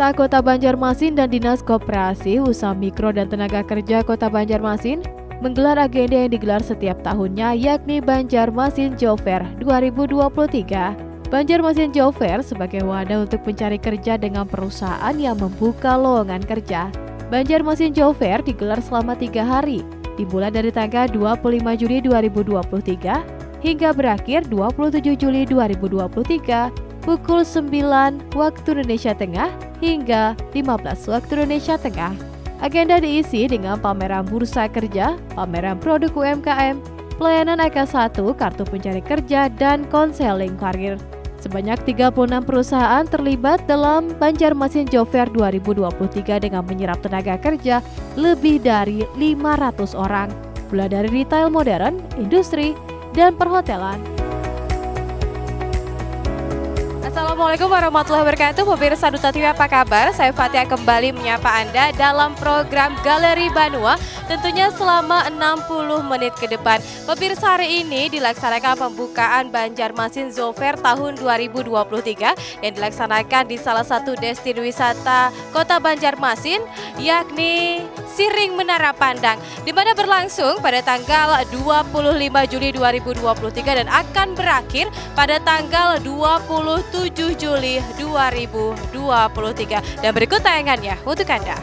Pemerintah Kota Banjarmasin dan Dinas Koperasi, Usaha Mikro dan Tenaga Kerja Kota Banjarmasin menggelar agenda yang digelar setiap tahunnya, yakni Banjarmasin Job Fair 2023. Banjarmasin Job Fair sebagai wadah untuk mencari kerja dengan perusahaan yang membuka lowongan kerja. Banjarmasin Job Fair digelar selama 3 hari, dimulai dari tanggal 25 Juli 2023 hingga berakhir 27 Juli 2023 pukul 9 waktu Indonesia Tengah hingga 15 waktu Indonesia Tengah. Agenda diisi dengan pameran bursa kerja, pameran produk UMKM, pelayanan AK1, kartu pencari kerja, dan konseling karir. Sebanyak 36 perusahaan terlibat dalam Banjarmasin Job Fair 2023 dengan menyerap tenaga kerja lebih dari 500 orang, mulai dari retail modern, industri, dan perhotelan. Assalamualaikum warahmatullahi wabarakatuh. Pemirsa Duta TV, apa kabar? Saya Fatia kembali menyapa Anda dalam program Galeri Banua, tentunya selama 60 menit ke depan. Pemirsa, hari ini dilaksanakan pembukaan Banjarmasin Job Fair tahun 2023 yang dilaksanakan di salah satu destinasi wisata Kota Banjarmasin, yakni Siring Menara Pandang, di mana berlangsung pada tanggal 25 Juli 2023 dan akan berakhir pada tanggal 27 Juli 2023. Dan berikut tayangannya untuk Anda.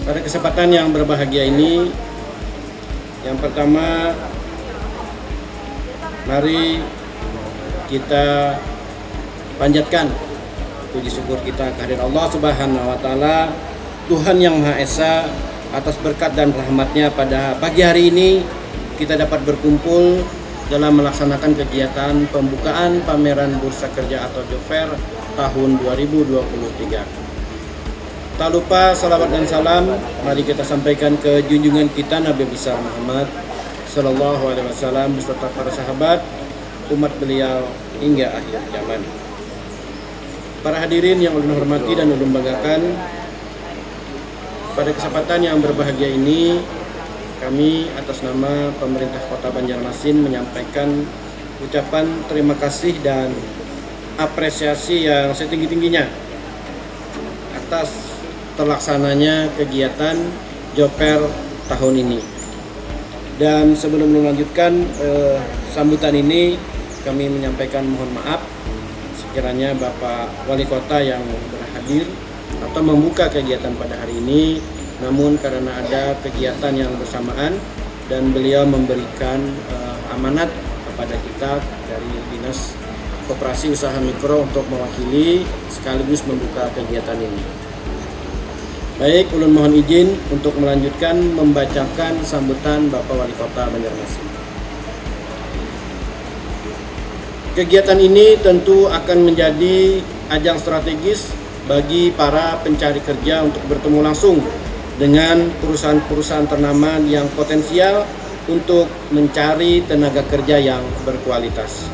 Pada kesempatan yang berbahagia ini, yang pertama, mari kita panjatkan puji syukur kita kehadirat Allah Subhanahu wa Ta'ala, Tuhan yang Maha Esa, atas berkat dan rahmatnya pada pagi hari ini kita dapat berkumpul dalam melaksanakan kegiatan pembukaan pameran bursa kerja atau Job Fair tahun 2023. Tak lupa salawat dan salam mari kita sampaikan ke junjungan kita Nabi besar Muhammad Sallallahu Alaihi Wasallam beserta para sahabat umat beliau hingga akhir zaman. Para hadirin yang ulun hormati dan ulun banggakan, pada kesempatan yang berbahagia ini kami atas nama pemerintah Kota Banjarmasin menyampaikan ucapan terima kasih dan apresiasi yang setinggi-tingginya atas terlaksananya kegiatan Job Fair tahun ini. Dan sebelum melanjutkan sambutan ini, kami menyampaikan mohon maaf sekiranya Bapak Wali Kota yang berhadir atau membuka kegiatan pada hari ini, namun karena ada kegiatan yang bersamaan dan beliau memberikan amanat kepada kita dari Dinas Koperasi Usaha Mikro untuk mewakili sekaligus membuka kegiatan ini. Baik, ulun mohon izin untuk melanjutkan membacakan sambutan Bapak Wali Kota Banjarmasin. Kegiatan ini tentu akan menjadi ajang strategis bagi para pencari kerja untuk bertemu langsung dengan perusahaan-perusahaan ternama yang potensial untuk mencari tenaga kerja yang berkualitas.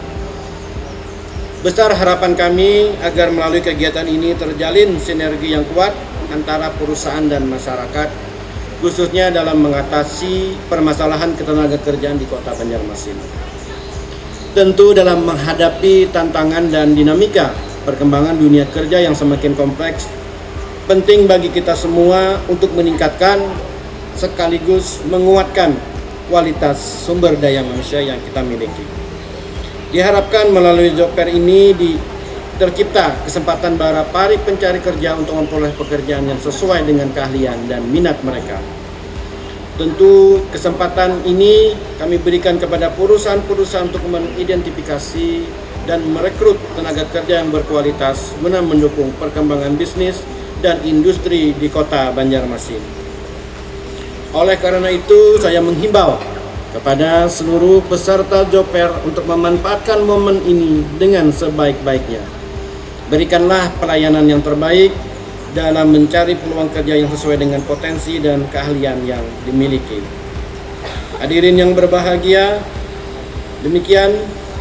Besar harapan kami agar melalui kegiatan ini terjalin sinergi yang kuat antara perusahaan dan masyarakat khususnya dalam mengatasi permasalahan ketenagakerjaan di Kota Banjarmasin. Tentu dalam menghadapi tantangan dan dinamika perkembangan dunia kerja yang semakin kompleks, penting bagi kita semua untuk meningkatkan sekaligus menguatkan kualitas sumber daya manusia yang kita miliki. Diharapkan melalui job fair ini tercipta kesempatan para pencari kerja untuk memperoleh pekerjaan yang sesuai dengan keahlian dan minat mereka. Tentu kesempatan ini kami berikan kepada perusahaan-perusahaan untuk mengidentifikasi dan merekrut tenaga kerja yang berkualitas guna mendukung perkembangan bisnis dan industri di Kota Banjarmasin. Oleh karena itu, saya menghimbau kepada seluruh peserta job fair untuk memanfaatkan momen ini dengan sebaik-baiknya. Berikanlah pelayanan yang terbaik dalam mencari peluang kerja yang sesuai dengan potensi dan keahlian yang dimiliki. Hadirin yang berbahagia, demikian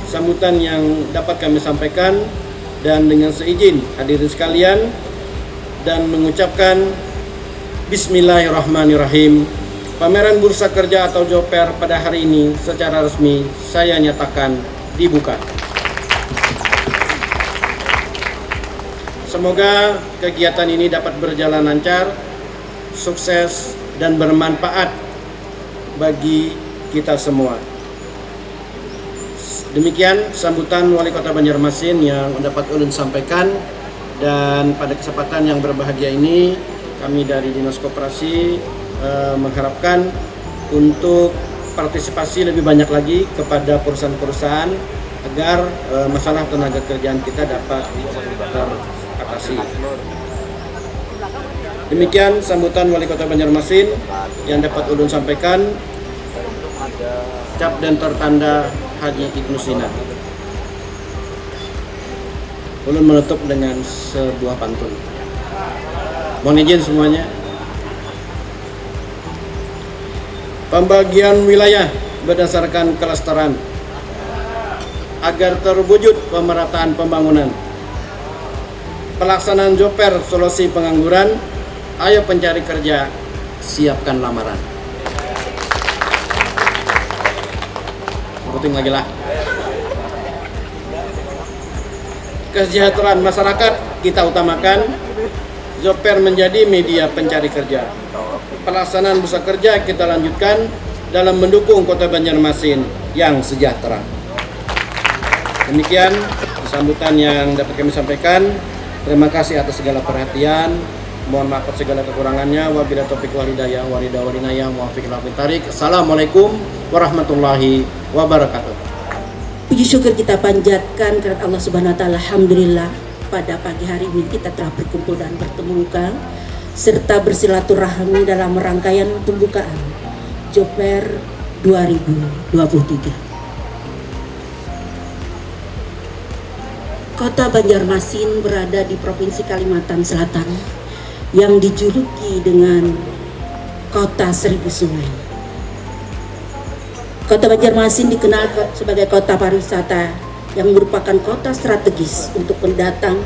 sambutan yang dapat kami sampaikan, dan dengan seizin hadirin sekalian dan mengucapkan Bismillahirrahmanirrahim, pameran Bursa Kerja atau Job Fair pada hari ini secara resmi saya nyatakan dibuka. Semoga kegiatan ini dapat berjalan lancar, sukses, dan bermanfaat bagi kita semua. Demikian sambutan Wali Kota Banjarmasin yang dapat ulun sampaikan, dan pada kesempatan yang berbahagia ini kami dari Dinas Koperasi mengharapkan untuk partisipasi lebih banyak lagi kepada perusahaan-perusahaan agar masalah tenaga kerjaan kita dapat teratasi. Demikian sambutan Wali Kota Banjarmasin yang dapat ulun sampaikan. Cap dan tertanda Haji Ibnu Sina. Ulun menutup dengan sebuah pantun. Mohon izin semuanya. Pembagian wilayah berdasarkan kelesteran agar terwujud pemerataan pembangunan. Pelaksanaan job fair solusi pengangguran, ayo pencari kerja, siapkan lamaran. Sebutin lagi lah. Kesejahteraan masyarakat kita utamakan. Job fair menjadi media pencari kerja. Pelaksanaan bursa kerja kita lanjutkan dalam mendukung Kota Banjarmasin yang sejahtera. Demikian sambutan yang dapat kami sampaikan. Terima kasih atas segala perhatian. Mohon maaf atas segala kekurangannya. Wabillahi taufiq wal hidayah, waridha walinayah, muwaffiq ila tarik. Assalamualaikum warahmatullahi wabarakatuh. Puji syukur kita panjatkan kepada Allah Subhanahu wa taala. Alhamdulillah, pada pagi hari ini kita telah berkumpul dan bertemu serta bersilaturahmi dalam rangkaian pembukaan Job Fair 2023. Kota Banjarmasin berada di Provinsi Kalimantan Selatan yang dijuluki dengan Kota Seribu Sungai. Kota Banjarmasin dikenal sebagai kota pariwisata yang merupakan kota strategis untuk pendatang,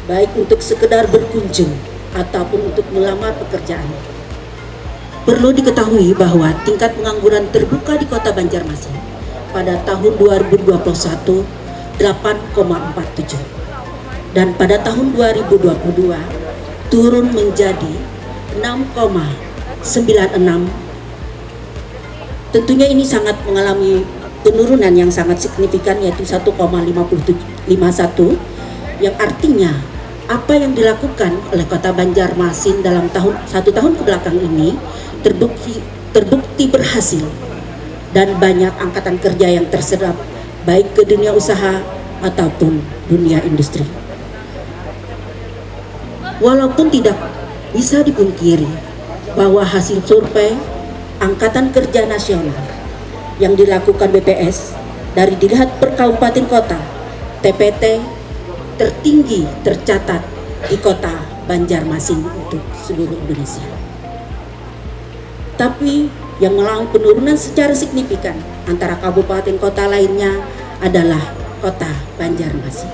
baik untuk sekedar berkunjung ataupun untuk melamar pekerjaan. Perlu diketahui bahwa tingkat pengangguran terbuka di Kota Banjarmasin pada tahun 2021 8,47 dan pada tahun 2022 turun menjadi 6,96. Tentunya ini sangat mengalami penurunan yang sangat signifikan, yaitu 1,51, yang artinya apa yang dilakukan oleh Kota Banjarmasin dalam satu tahun kebelakang ini terbukti berhasil, dan banyak angkatan kerja yang terserap baik ke dunia usaha ataupun dunia industri. Walaupun tidak bisa dipungkiri bahwa hasil survei Angkatan Kerja Nasional yang dilakukan BPS dari dilihat per kabupaten kota, TPT tertinggi tercatat di Kota Banjarmasin untuk seluruh Indonesia. Tapi yang mengalami penurunan secara signifikan antara kabupaten kota lainnya adalah Kota Banjarmasin.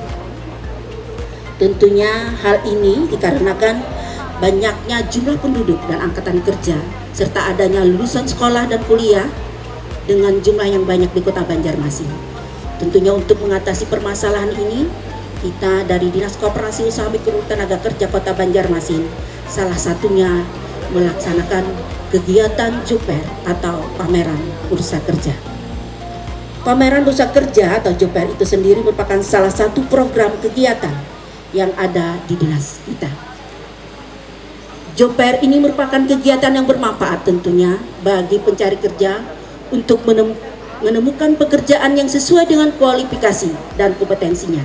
Tentunya hal ini dikarenakan banyaknya jumlah penduduk dan angkatan kerja serta adanya lulusan sekolah dan kuliah dengan jumlah yang banyak di Kota Banjarmasin. Tentunya untuk mengatasi permasalahan ini, kita dari Dinas Koperasi Usaha Mikro Tenaga Kerja Kota Banjarmasin salah satunya melaksanakan kegiatan JOPER atau pameran bursa kerja. Pameran bursa kerja atau JOPER itu sendiri merupakan salah satu program kegiatan yang ada di dinas kita. JOPER ini merupakan kegiatan yang bermanfaat tentunya bagi pencari kerja untuk menemukan pekerjaan yang sesuai dengan kualifikasi dan kompetensinya.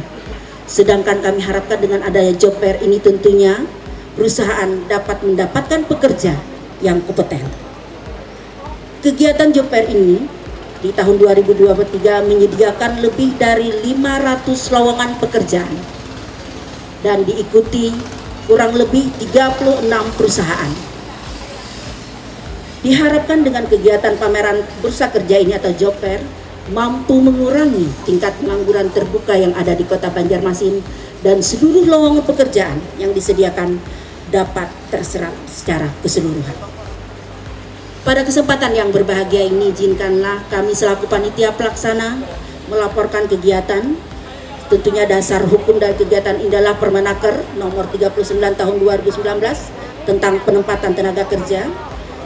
Sedangkan kami harapkan dengan adanya JOPER ini tentunya perusahaan dapat mendapatkan pekerja yang kompeten. Kegiatan JOPER ini di tahun 2023 menyediakan lebih dari 500 lowongan pekerjaan dan diikuti kurang lebih 36 perusahaan. Diharapkan dengan kegiatan pameran bursa kerja ini atau JOPER mampu mengurangi tingkat pengangguran terbuka yang ada di Kota Banjarmasin dan seluruh lowongan pekerjaan yang disediakan dapat terserap secara keseluruhan. Pada kesempatan yang berbahagia ini, izinkanlah kami selaku panitia pelaksana melaporkan kegiatan. Tentunya dasar hukum dan kegiatan ini adalah Permenaker nomor 39 tahun 2019 tentang penempatan tenaga kerja.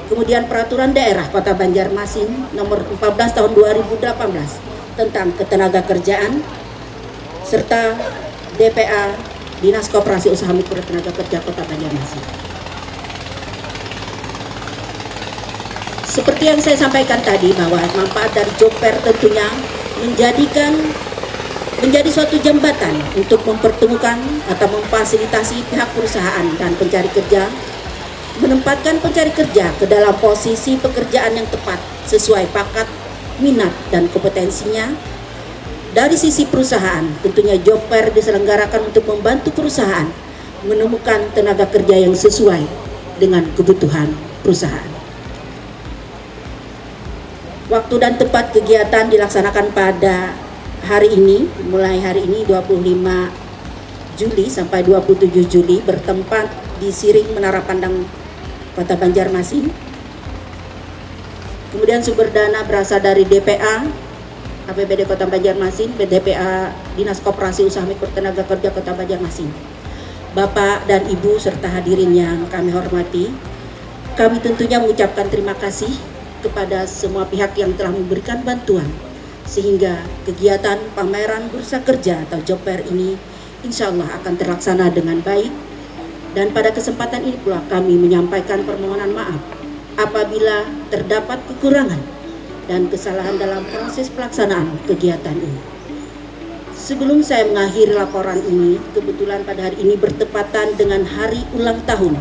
Kemudian Peraturan Daerah Kota Banjarmasin nomor 14 tahun 2018 tentang ketenaga kerjaan, serta DPA Dinas Koperasi Usaha Mikro Tenaga Kerja Kota Banjarmasin. Seperti yang saya sampaikan tadi bahwa manfaat dari JOPER tentunya menjadi suatu jembatan untuk mempertemukan atau memfasilitasi pihak perusahaan dan pencari kerja, menempatkan pencari kerja ke dalam posisi pekerjaan yang tepat sesuai bakat, minat, dan kompetensinya. Dari sisi perusahaan, tentunya JOPER diselenggarakan untuk membantu perusahaan menemukan tenaga kerja yang sesuai dengan kebutuhan perusahaan. Waktu dan tempat kegiatan dilaksanakan pada hari ini, mulai hari ini 25 Juli sampai 27 Juli bertempat di Siring Menara Pandang Kota Banjarmasin. Kemudian sumber dana berasal dari DPA APBD Kota Banjarmasin, DPA Dinas Koperasi Usaha Mikro Tenaga Kerja Kota Banjarmasin. Bapak dan Ibu serta hadirin yang kami hormati, kami tentunya mengucapkan terima kasih kepada semua pihak yang telah memberikan bantuan sehingga kegiatan pameran bursa kerja atau JOPER ini insya Allah akan terlaksana dengan baik. Dan pada kesempatan ini pula kami menyampaikan permohonan maaf apabila terdapat kekurangan dan kesalahan dalam proses pelaksanaan kegiatan ini. Sebelum saya mengakhiri laporan ini, kebetulan pada hari ini bertepatan dengan hari ulang tahun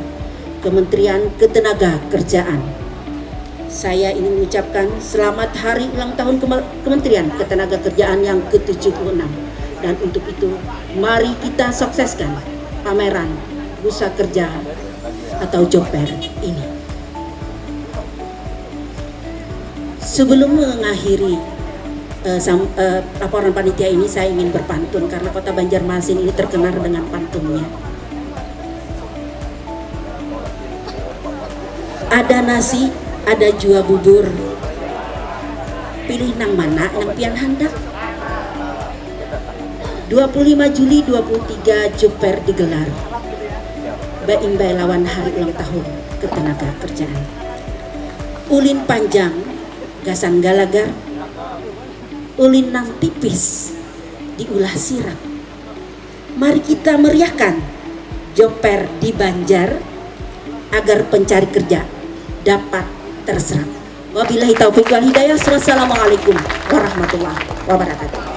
Kementerian Ketenagakerjaan. Saya ingin mengucapkan selamat hari ulang tahun Kementerian Ketenagakerjaan yang ke-76. Dan untuk itu, mari kita sukseskan pameran bursa kerja atau JOPER ini. Sebelum mengakhiri laporan panitia ini, saya ingin berpantun karena Kota Banjarmasin ini terkenal dengan pantunnya. Ada nasi, ada jua bubur, pilih nang mana nang pian handak. 25 Juli 23 JOPER digelar. Baimbai lawan hari ulang tahun ketenaga kerjaan. Ulin panjang, gasan galagar, ulin nang tipis, diulah sirap. Mari kita meriahkan JOPER di Banjar agar pencari kerja dapat terserap. Wabillahi taufiq wal hidayah. Wassalamualaikum warahmatullahi wabarakatuh.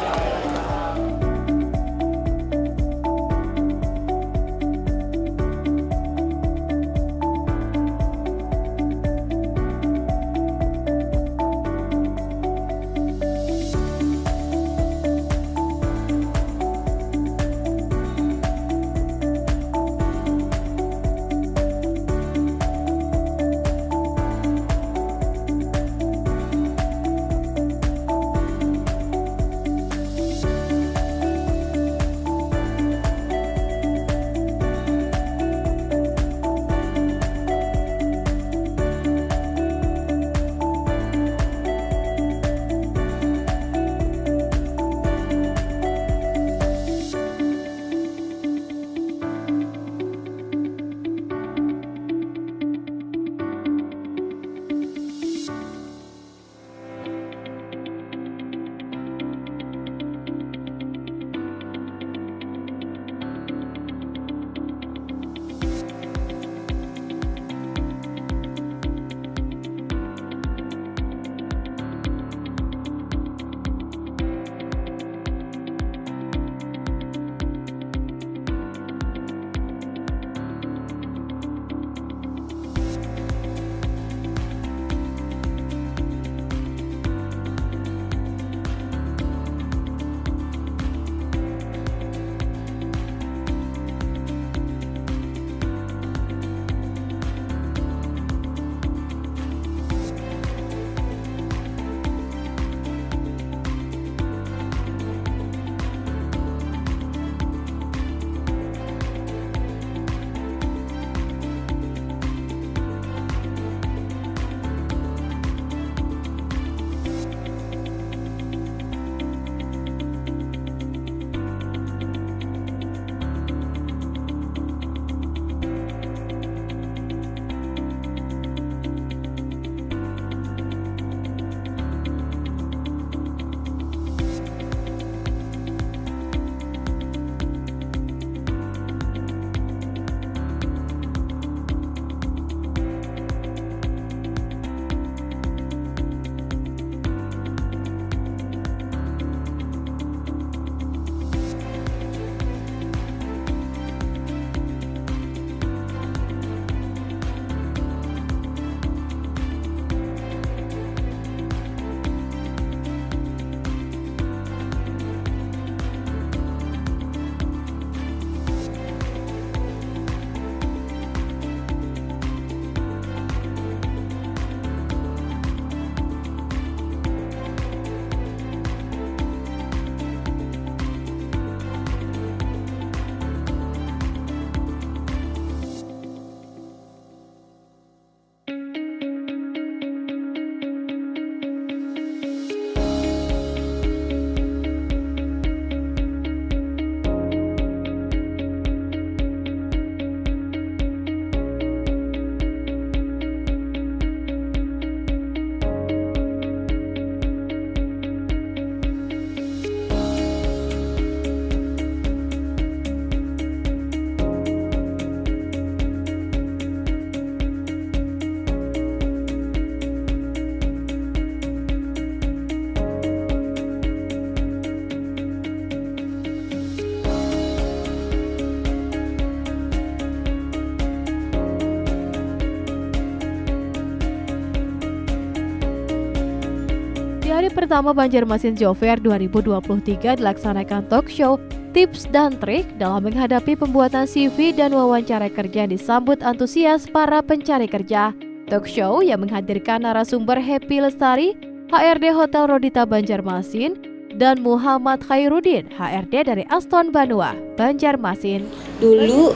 pertama Banjarmasin Job Fair 2023 dilaksanakan talk show tips dan trik dalam menghadapi pembuatan CV dan wawancara kerja yang disambut antusias para pencari kerja. Talk show yang menghadirkan narasumber Happy Lestari, HRD Hotel Rodita Banjarmasin, dan Muhammad Khairuddin, HRD dari Aston Banua, Banjarmasin. Dulu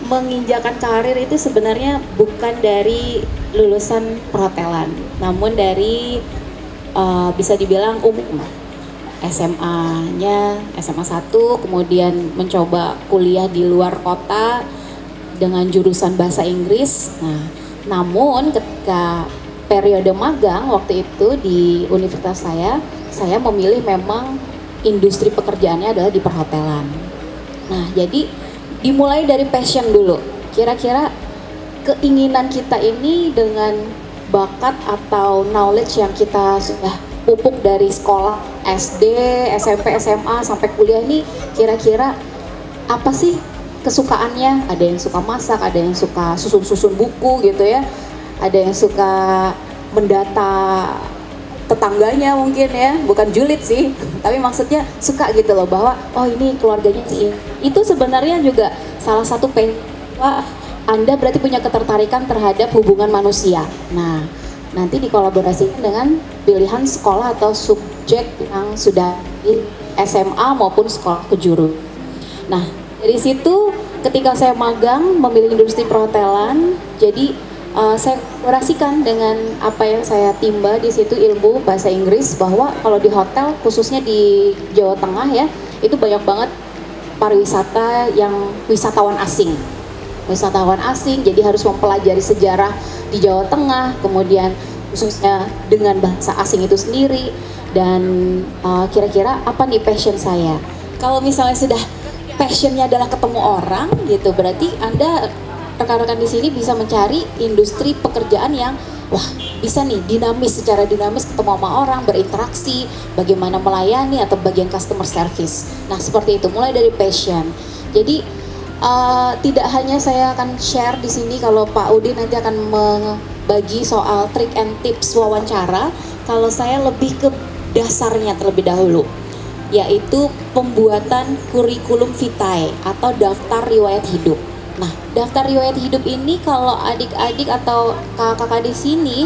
menginjakan karir itu sebenarnya bukan dari lulusan perhotelan, namun dari bisa dibilang umum. SMA-nya SMA 1, kemudian mencoba kuliah di luar kota dengan jurusan bahasa Inggris. Nah, namun ketika periode magang waktu itu di universitas saya memilih memang industri pekerjaannya adalah di perhotelan. Nah, jadi dimulai dari passion dulu. Kira-kira keinginan kita ini dengan bakat atau knowledge yang kita sudah pupuk dari sekolah SD, SMP, SMA sampai kuliah ini, kira-kira apa sih kesukaannya? Ada yang suka masak, ada yang suka susun-susun buku gitu ya, ada yang suka mendata tetangganya mungkin ya, bukan julid sih, tapi maksudnya suka gitu loh bahwa oh ini keluarganya sih. Itu sebenarnya juga salah satu bahwa Anda berarti punya ketertarikan terhadap hubungan manusia. Nah, nanti dikolaborasikan dengan pilihan sekolah atau subjek yang sudah di SMA maupun sekolah kejuruan. Nah, dari situ ketika saya magang memilih industri perhotelan, jadi saya kolaborasikan dengan apa yang saya timba di situ, ilmu bahasa Inggris, bahwa kalau di hotel khususnya di Jawa Tengah ya, itu banyak banget pariwisata yang wisatawan asing. Wisatawan asing, jadi harus mempelajari sejarah di Jawa Tengah, kemudian khususnya dengan bahasa asing itu sendiri, dan kira-kira apa nih passion saya. Kalau misalnya sudah passionnya adalah ketemu orang gitu, berarti Anda rekan-rekan di sini bisa mencari industri pekerjaan yang wah bisa nih dinamis, secara dinamis ketemu sama orang, berinteraksi, bagaimana melayani atau bagian customer service. Nah seperti itu, mulai dari passion. Jadi tidak hanya saya akan share di sini, kalau Pak Udin nanti akan membagi soal trik and tips wawancara, kalau saya lebih ke dasarnya terlebih dahulu, yaitu pembuatan kurikulum vitae atau daftar riwayat hidup. Nah, daftar riwayat hidup ini kalau adik-adik atau kakak-kakak di sini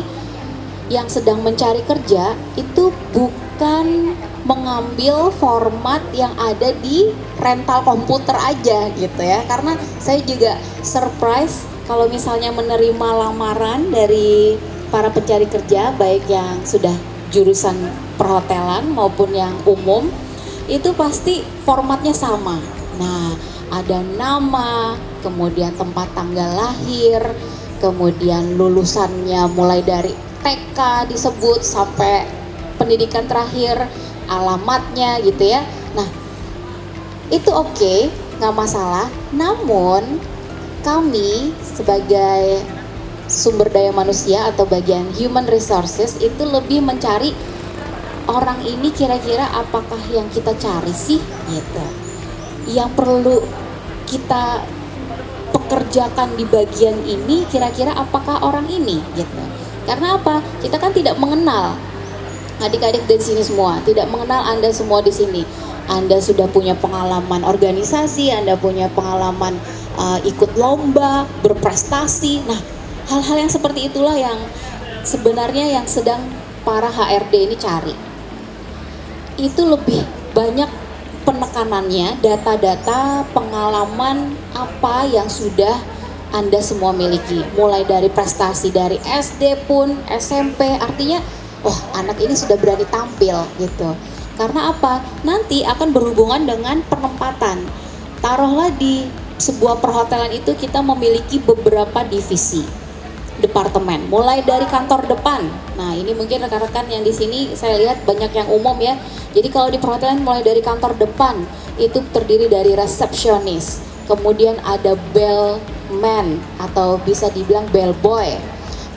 yang sedang mencari kerja itu bukan mengambil format yang ada di rental komputer aja gitu ya. Karena saya juga surprise kalau misalnya menerima lamaran dari para pencari kerja, baik yang sudah jurusan perhotelan maupun yang umum, itu pasti formatnya sama. Nah, ada nama, kemudian tempat tanggal lahir, kemudian lulusannya mulai dari TK disebut sampai pendidikan terakhir, alamatnya gitu ya. Nah, itu oke, nggak masalah. Namun kami sebagai sumber daya manusia atau bagian human resources itu lebih mencari orang ini kira-kira apakah yang kita cari sih gitu, yang perlu kita pekerjakan di bagian ini, kira-kira apakah orang ini gitu. Karena apa? Kita kan tidak mengenal adik-adik di sini semua, tidak mengenal Anda semua di sini. Anda sudah punya pengalaman organisasi, Anda punya pengalaman ikut lomba, berprestasi. Nah, hal-hal yang seperti itulah yang sebenarnya yang sedang para HRD ini cari. Itu lebih banyak penekanannya, data-data, pengalaman apa yang sudah Anda semua miliki. Mulai dari prestasi dari SD pun, SMP, artinya oh anak ini sudah berani tampil gitu. Karena apa? Nanti akan berhubungan dengan penempatan. Taruhlah di sebuah perhotelan itu kita memiliki beberapa divisi, departemen, mulai dari kantor depan. Nah, ini mungkin rekan-rekan yang di sini saya lihat banyak yang umum ya. Jadi kalau di perhotelan mulai dari kantor depan itu terdiri dari resepsionis, kemudian ada bellman atau bisa dibilang bellboy,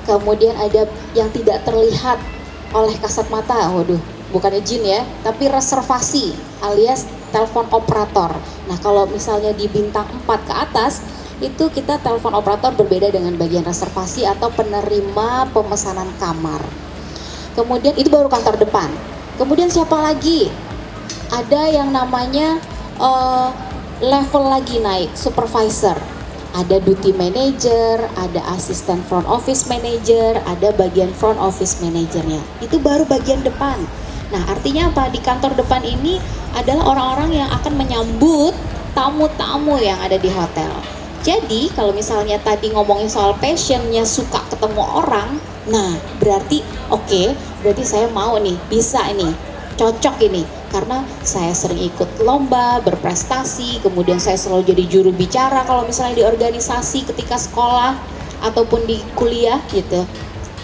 kemudian ada yang tidak terlihat oleh kasat mata, waduh, bukannya jin ya, tapi reservasi alias telepon operator. Nah, kalau misalnya di bintang 4 ke atas itu kita telepon operator berbeda dengan bagian reservasi atau penerima pemesanan kamar. Kemudian itu baru kantor depan. Kemudian siapa lagi? Ada yang namanya level lagi naik, supervisor. Ada duty manager, ada asisten front office manager, ada bagian front office manajernya. Itu baru bagian depan. Nah, artinya apa? Di kantor depan ini adalah orang-orang yang akan menyambut tamu-tamu yang ada di hotel. Jadi, kalau misalnya tadi ngomongin soal passionnya, suka ketemu orang, nah berarti berarti saya mau nih, bisa ini, cocok ini. Karena saya sering ikut lomba, berprestasi, kemudian saya selalu jadi juru bicara kalau misalnya di organisasi ketika sekolah ataupun di kuliah gitu.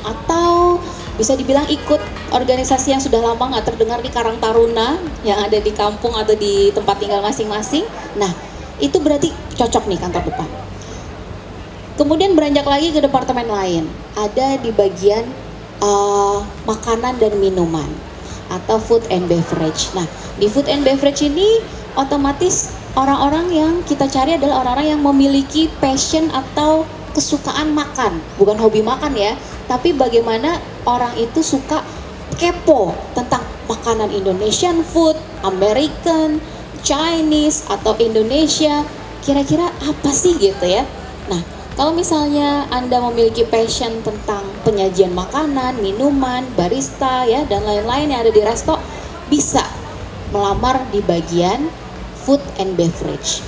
Atau bisa dibilang ikut organisasi yang sudah lama nggak terdengar di Karang Taruna yang ada di kampung atau di tempat tinggal masing-masing. Nah, itu berarti cocok nih kantor depan. Kemudian beranjak lagi ke departemen lain, ada di bagian makanan dan minuman atau food and beverage. Nah, di food and beverage ini otomatis orang-orang yang kita cari adalah orang-orang yang memiliki passion atau kesukaan makan, bukan hobi makan ya, tapi bagaimana orang itu suka kepo tentang makanan Indonesian food, American, Chinese atau Indonesia, kira-kira apa sih gitu ya. Nah, kalau misalnya Anda memiliki passion tentang penyajian makanan, minuman, barista ya dan lain-lain yang ada di resto, bisa melamar di bagian food and beverage.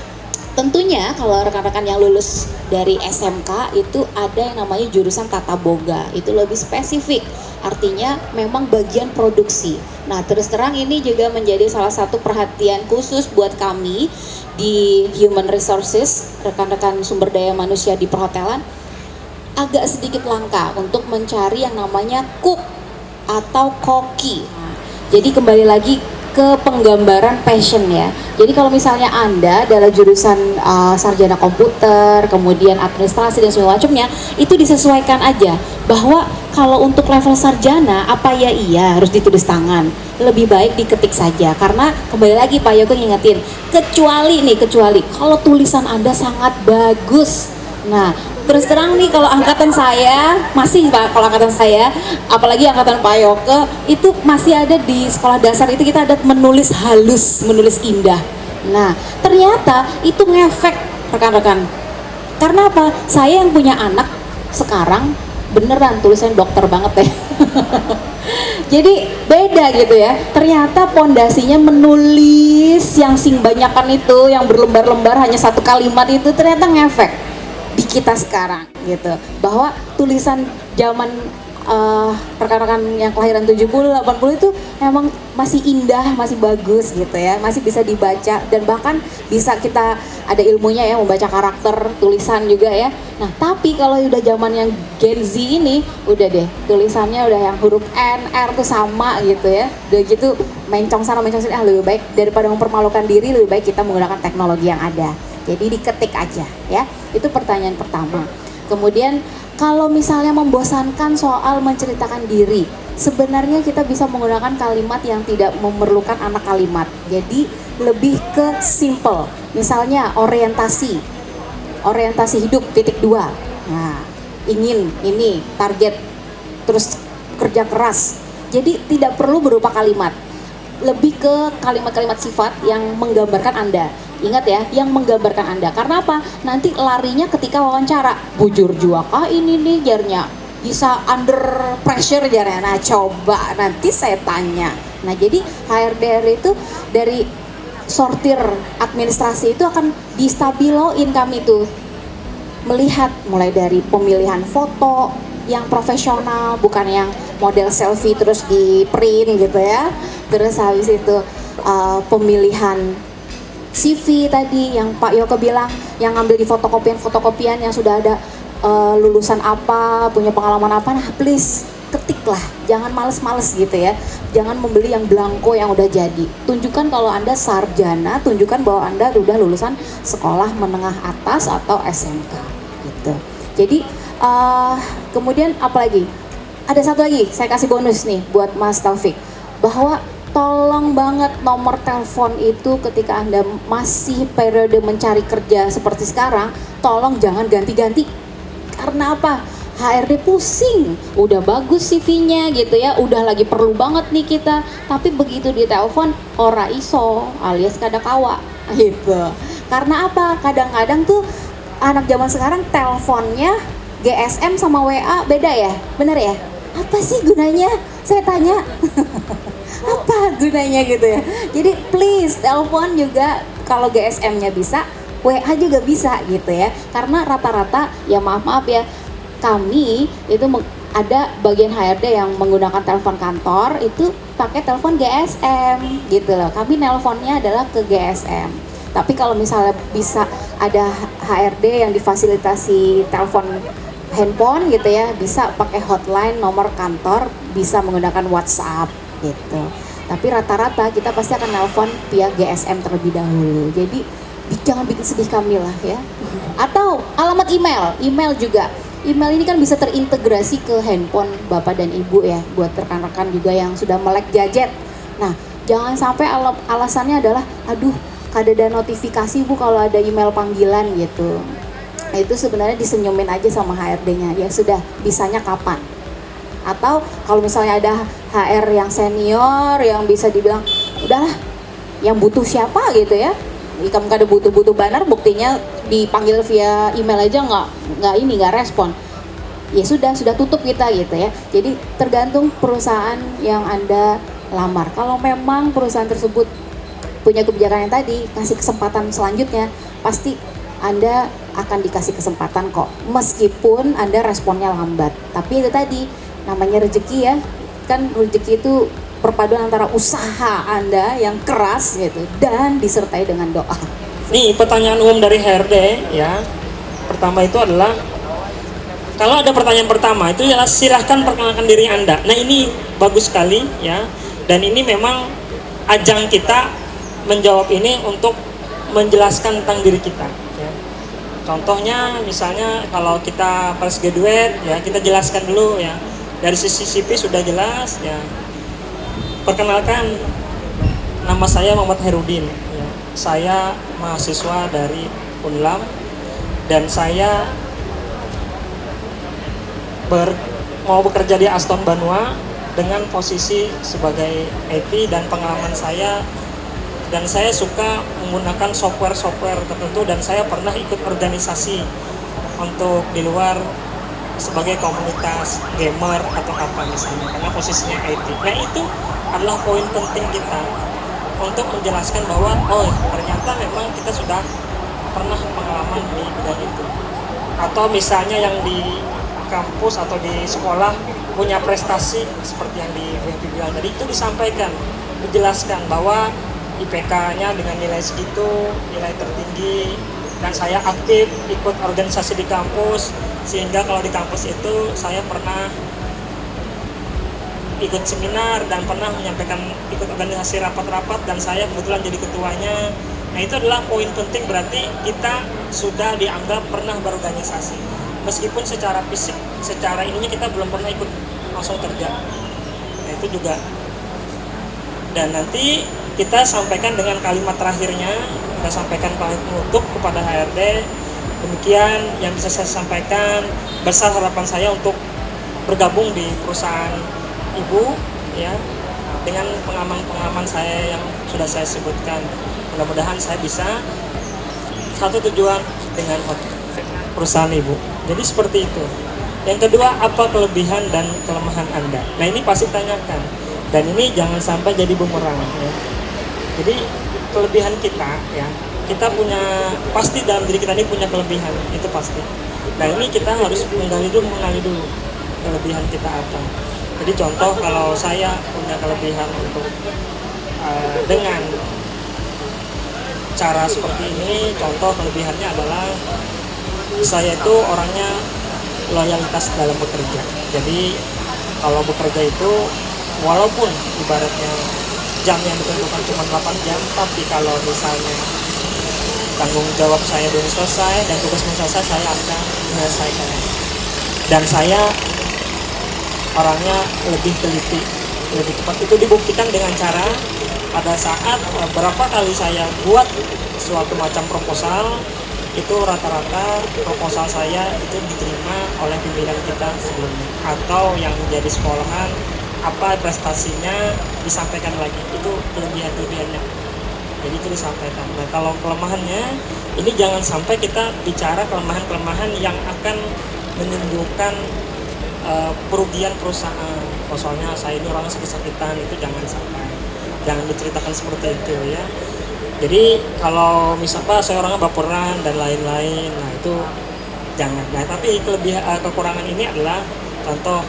Tentunya kalau rekan-rekan yang lulus dari SMK itu ada yang namanya jurusan tata boga, itu lebih spesifik, artinya memang bagian produksi. Nah, terus terang ini juga menjadi salah satu perhatian khusus buat kami di Human Resources, rekan-rekan sumber daya manusia di perhotelan, agak sedikit langka untuk mencari yang namanya cook atau koki. Nah, jadi kembali lagi ke penggambaran passion ya. Jadi kalau misalnya Anda adalah jurusan sarjana komputer, kemudian administrasi dan segala macamnya, itu disesuaikan aja bahwa kalau untuk level sarjana apa ya iya harus ditulis tangan. Lebih baik diketik saja karena kembali lagi Pak Yogo ngingetin, kecuali kalau tulisan Anda sangat bagus. Nah, terus terang nih kalau angkatan saya, kalau angkatan saya, apalagi angkatan Pak Yoke, itu masih ada di sekolah dasar itu kita ada menulis halus, menulis indah. Nah, ternyata itu ngefek rekan-rekan. Karena apa? Saya yang punya anak sekarang beneran tulisan dokter banget deh. Jadi beda gitu ya. Ternyata pondasinya menulis yang sing banyakan itu, yang berlembar-lembar hanya satu kalimat itu ternyata ngefek di kita sekarang gitu, bahwa tulisan zaman rekan-rekan yang kelahiran 70, 80 itu memang masih indah, masih bagus gitu ya, masih bisa dibaca dan bahkan bisa kita ada ilmunya ya, membaca karakter tulisan juga ya. Nah, tapi kalau udah zaman yang Gen Z ini, udah deh tulisannya udah yang huruf N, R tuh sama gitu ya, udah gitu mencong sana mencong sini, lebih baik daripada mempermalukan diri, lebih baik kita menggunakan teknologi yang ada. Jadi diketik aja ya, itu pertanyaan pertama. Kemudian kalau misalnya membosankan soal menceritakan diri, sebenarnya kita bisa menggunakan kalimat yang tidak memerlukan anak kalimat. Jadi lebih ke simple. Misalnya orientasi hidup ×2. Nah, ingin ini target, terus kerja keras. Jadi tidak perlu berupa kalimat. Lebih ke kalimat-kalimat sifat yang menggambarkan Anda. Ingat ya, yang menggambarkan Anda. Karena apa? Nanti larinya ketika wawancara. Bujur juaka ini nih jarnya. Bisa under pressure jarnya. Nah, coba nanti saya tanya. Nah, jadi HRD itu dari sortir administrasi itu akan distabiloin kami tuh. Melihat mulai dari pemilihan foto yang profesional, bukan yang model selfie terus di print gitu ya. Terus habis itu pemilihan CV tadi yang Pak Yoko bilang, yang ngambil di fotokopian yang sudah ada lulusan apa, punya pengalaman apa, nah please ketiklah, jangan males-males gitu ya, jangan membeli yang blanko yang udah jadi. Tunjukkan kalau Anda sarjana, tunjukkan bahwa Anda sudah lulusan sekolah menengah atas atau SMK gitu. Jadi kemudian apalagi? Ada satu lagi, saya kasih bonus nih buat Mas Taufik, bahwa tolong banget nomor telepon itu ketika Anda masih periode mencari kerja seperti sekarang, tolong jangan ganti-ganti. Karena apa? HRD pusing, udah bagus CV-nya gitu ya, udah lagi perlu banget nih kita, tapi begitu ditelepon ora iso alias kada kawa gitu. Karena apa? Kadang-kadang tuh anak zaman sekarang teleponnya GSM sama WA beda ya, bener ya? Apa sih gunanya? Saya tanya. Apa gunanya gitu ya? Jadi please telepon juga, kalau GSM-nya bisa, WA juga bisa gitu ya. Karena rata-rata ya maaf ya, kami itu ada bagian HRD yang menggunakan telepon kantor itu pakai telepon GSM gitu loh. Kami nelponnya adalah ke GSM. Tapi kalau misalnya bisa ada HRD yang difasilitasi telepon handphone gitu ya, bisa pakai hotline nomor kantor, bisa menggunakan WhatsApp gitu. Tapi rata-rata kita pasti akan nelpon via GSM terlebih dahulu. Jadi jangan bikin sedih kami lah ya. Atau alamat email juga. Email ini kan bisa terintegrasi ke handphone Bapak dan Ibu ya, buat rekan-rekan juga yang sudah melek gadget. Nah, jangan sampai alasannya adalah, aduh, kada ada notifikasi Bu kalau ada email panggilan gitu. Nah, itu sebenarnya disenyumin aja sama HRD-nya, ya sudah, bisanya kapan. Atau kalau misalnya ada HR yang senior yang bisa dibilang, udahlah, yang butuh siapa gitu ya. Kamu kada butuh banner, buktinya dipanggil via email aja nggak respon, ya sudah tutup kita gitu ya. Jadi tergantung perusahaan yang Anda lamar. Kalau memang perusahaan tersebut punya kebijakan yang tadi, kasih kesempatan selanjutnya, pasti Anda akan dikasih kesempatan kok, meskipun Anda responnya lambat. Tapi itu tadi namanya rezeki ya, kan rezeki itu perpaduan antara usaha Anda yang keras gitu dan disertai dengan doa. Nih pertanyaan umum dari HRD ya. Pertama itu adalah, kalau ada pertanyaan pertama itu adalah silahkan perkenalkan diri Anda. Nah ini bagus sekali ya. Dan ini memang ajang kita menjawab ini untuk menjelaskan tentang diri kita ya. Contohnya misalnya kalau kita fresh graduate ya, kita jelaskan dulu ya. Dari sisi CV sudah jelas ya. Perkenalkan, nama saya Muhammad Herudin ya. Saya mahasiswa dari Unlam dan saya mau bekerja di Aston Banua dengan posisi sebagai IT, dan pengalaman saya, dan saya suka menggunakan software tertentu, dan saya pernah ikut organisasi untuk di luar sebagai komunitas gamer atau apa misalnya, karena posisinya IT. Nah itu adalah poin penting kita untuk menjelaskan bahwa ternyata memang kita sudah pernah pengalaman di bidang itu. Atau misalnya yang di kampus atau di sekolah punya prestasi seperti yang bilang tadi, itu disampaikan, dijelaskan bahwa IPK-nya dengan nilai segitu, nilai tertinggi, dan saya aktif ikut organisasi di kampus, sehingga kalau di kampus itu saya pernah ikut seminar dan pernah menyampaikan ikut organisasi rapat-rapat, dan saya kebetulan jadi ketuanya. Nah itu adalah poin penting, berarti kita sudah dianggap pernah berorganisasi, meskipun secara fisik, secara ininya kita belum pernah ikut langsung kerja. Nah itu juga. Dan nanti kita sampaikan dengan kalimat terakhirnya, kita sampaikan kalimat penutup kepada HRD. Demikian yang bisa saya sampaikan. Besar harapan saya untuk bergabung di perusahaan Ibu ya, dengan pengalaman saya yang sudah saya sebutkan. Mudah-mudahan saya bisa satu tujuan dengan perusahaan Ibu. Jadi seperti itu. Yang kedua, apa kelebihan dan kelemahan Anda? Nah ini pasti tanyakan, dan ini jangan sampai jadi bumerang ya. Jadi kelebihan kita ya, kita punya, pasti dalam diri kita ini punya kelebihan, itu pasti. Nah ini kita harus mengenali dulu kelebihan kita apa. Jadi contoh, kalau saya punya kelebihan untuk dengan cara seperti ini, contoh kelebihannya adalah saya itu orangnya loyalitas dalam bekerja. Jadi kalau bekerja itu walaupun ibaratnya jam yang ditentukan cuma 8 jam, tapi kalau misalnya tanggung jawab saya belum selesai dan tugas belum selesai, saya akan menyelesaikan. Dan saya orangnya lebih teliti, lebih cepat. Itu dibuktikan dengan cara pada saat berapa kali saya buat suatu macam proposal, itu rata-rata proposal saya itu diterima oleh pimpinan kita sebelumnya, atau yang menjadi sekolahan apa prestasinya disampaikan lagi, itu kelebihannya, jadi itu disampaikan. Nah kalau kelemahannya ini jangan sampai kita bicara kelemahan-kelemahan yang akan menimbulkan perugian perusahaan. Soalnya saya ini orang sakit-sakitan, itu jangan diceritakan seperti itu ya. Jadi kalau misalnya saya orangnya baperan dan lain-lain, nah itu jangan. Nah tapi kekurangan ini adalah contoh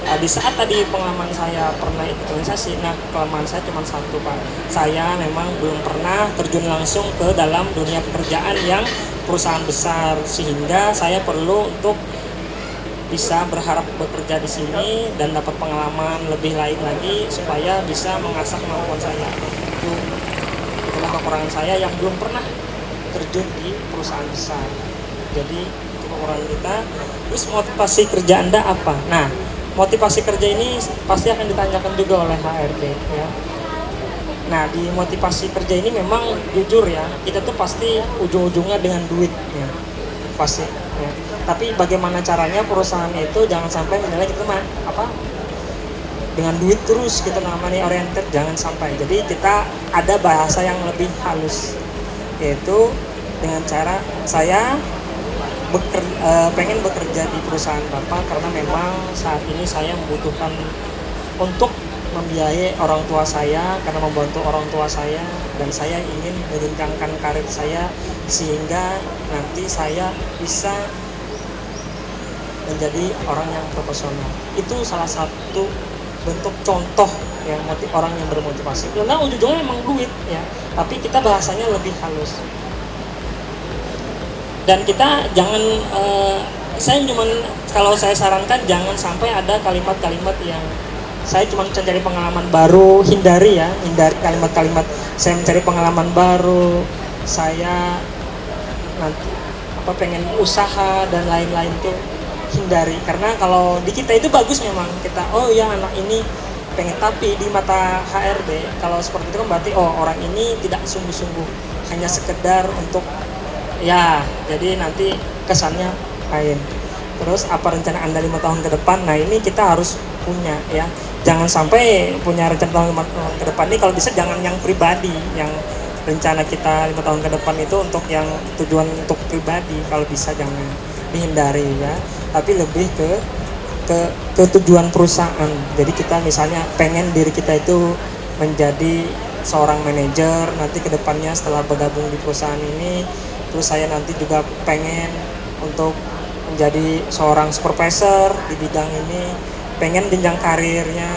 di saat tadi pengalaman saya pernah ikut organisasi. Nah kelemahan saya cuma satu Pak, saya memang belum pernah terjun langsung ke dalam dunia pekerjaan yang perusahaan besar, sehingga saya perlu untuk bisa berharap bekerja di sini dan dapat pengalaman lebih lain lagi supaya bisa mengasah kemampuan saya. Itulah kekurangan saya yang belum pernah terjun di perusahaan besar. Jadi itu kekurangan kita. Terus motivasi kerja Anda apa? Nah, motivasi kerja ini pasti akan ditanyakan juga oleh HRD ya. Nah, di motivasi kerja ini memang jujur ya, kita tuh pasti ujung-ujungnya dengan duit ya. Pasti ya. Tapi bagaimana caranya perusahaan itu jangan sampai menilai kita dengan duit terus, kita namanya oriented, jangan sampai. Jadi kita ada bahasa yang lebih halus, yaitu dengan cara saya pengen bekerja di perusahaan Bapak karena memang saat ini saya membutuhkan untuk membiayai orang tua saya, karena membantu orang tua saya, dan saya ingin menjenjangkan karir saya sehingga nanti saya bisa menjadi orang yang profesional. Itu salah satu bentuk contoh yang orang yang bermotivasi. Karena ujung-ujungnya memang duit ya, tapi kita bahasanya lebih halus. Dan kita jangan, kalau saya sarankan jangan sampai ada kalimat-kalimat yang saya cuma mencari pengalaman baru, hindari kalimat-kalimat saya mencari pengalaman baru, saya nanti pengen usaha dan lain-lain tuh hindari. Karena kalau di kita itu bagus memang kita, oh ya anak ini pengen, tapi di mata HRD kalau seperti itu kan berarti orang ini tidak sungguh-sungguh, hanya sekedar untuk ya, jadi nanti kesannya lain. Terus apa rencana Anda 5 tahun ke depan? Nah ini kita harus punya ya, jangan sampai punya rencana 5 tahun ke depan ini kalau bisa jangan yang pribadi, yang rencana kita 5 tahun ke depan itu untuk yang tujuan untuk pribadi, kalau bisa jangan, dihindari ya, tapi lebih ke tujuan perusahaan. Jadi kita misalnya pengen diri kita itu menjadi seorang manajer nanti ke depannya setelah bergabung di perusahaan ini. Terus saya nanti juga pengen untuk menjadi seorang supervisor di bidang ini, pengen jenjang karirnya.